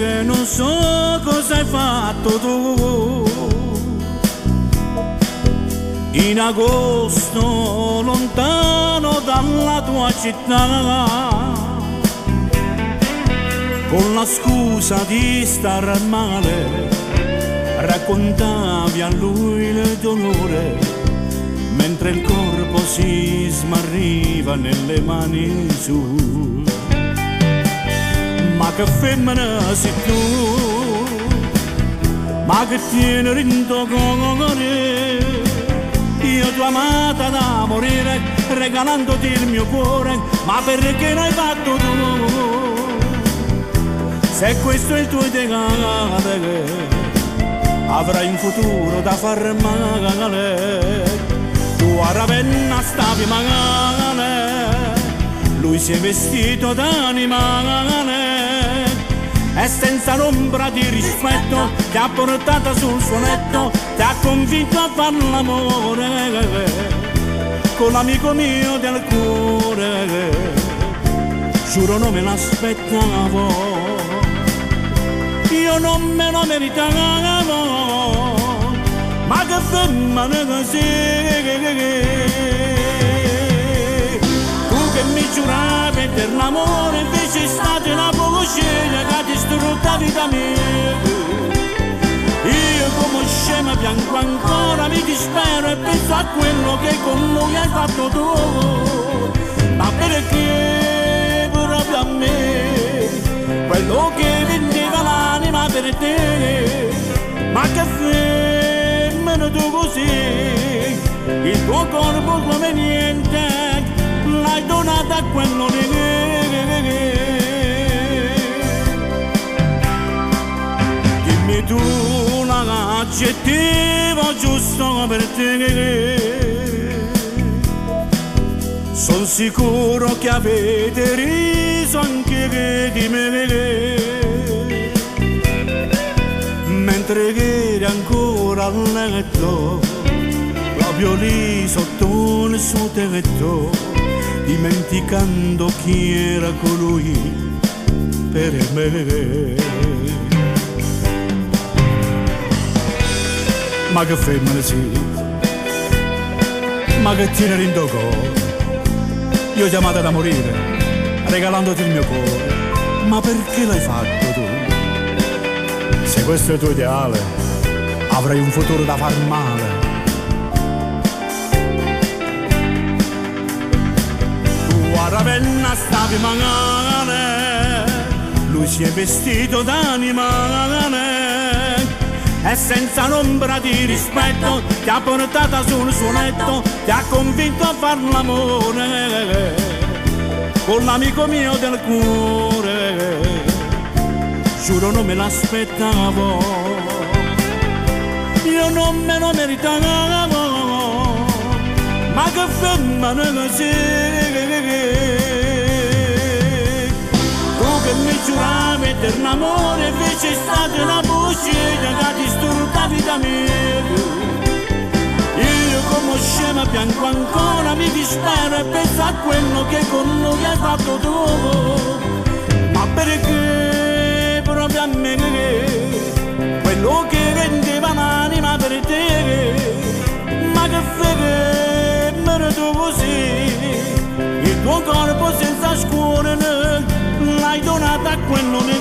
che non so cosa hai fatto tu. In agosto lontano dalla tua città, con la scusa di star male, raccontavi a lui il dolore, mentre il corpo si smarriva nelle mani sue. Ma che femmina sei tu, ma che tieni rinto cuore. Io t'ho amata da morire, regalandoti il mio cuore, ma perché l'hai fatto tu? Se questo è il tuo ideale, avrai un futuro da far male. Tu a Ravenna stavi male, lui si è vestito d'animale e senza l'ombra di rispetto ti ha portata sul suo letto, ti ha convinto a far l'amore con l'amico mio del cuore. Giuro non me l'aspettavo, io non me lo meritavo, ma che femmina così. Tu che mi giuravi per l'amore, invece è stata una scena che ha distrutto la vita mia. Io come scema piango ancora, mi dispero e penso a quello che con lui hai fatto tu. Ma perché proprio a me, quello che vendeva l'anima per te? Ma che femmina tu così, il tuo corpo come niente l'hai donato a quello che tu l'aggettivo giusto per te. Son sicuro che avete riso anche di me, mentre che eri ancora a letto, proprio lì sotto il suo tetto, dimenticando chi era colui per me. Ma che femmina sì, ma che tieni in dogo. Io ti ho amata da morire, regalandoti il mio cuore. Ma perché l'hai fatto tu? Se questo è il tuo ideale, avrai un futuro da far male. Tu a Ravenna stavi male, lui si è vestito d'animale e senza l'ombra di rispetto ti ha portata sul suo letto, ti ha convinto a far l'amore con l'amico mio del cuore. Giuro non me l'aspettavo, io non me lo meritavo, ma che femmina così. Tu che mi giuravi eterno amore, invece è stata una bucina che ha distrutto la vita mia. Io come scema piango ancora, mi dispero e penso a quello che con lui hai fatto tu. Ma perché proprio a me, quello che vendeva l'anima per te? Ma che femmina tu così, il tuo corpo senza scuole l'hai donato a quello che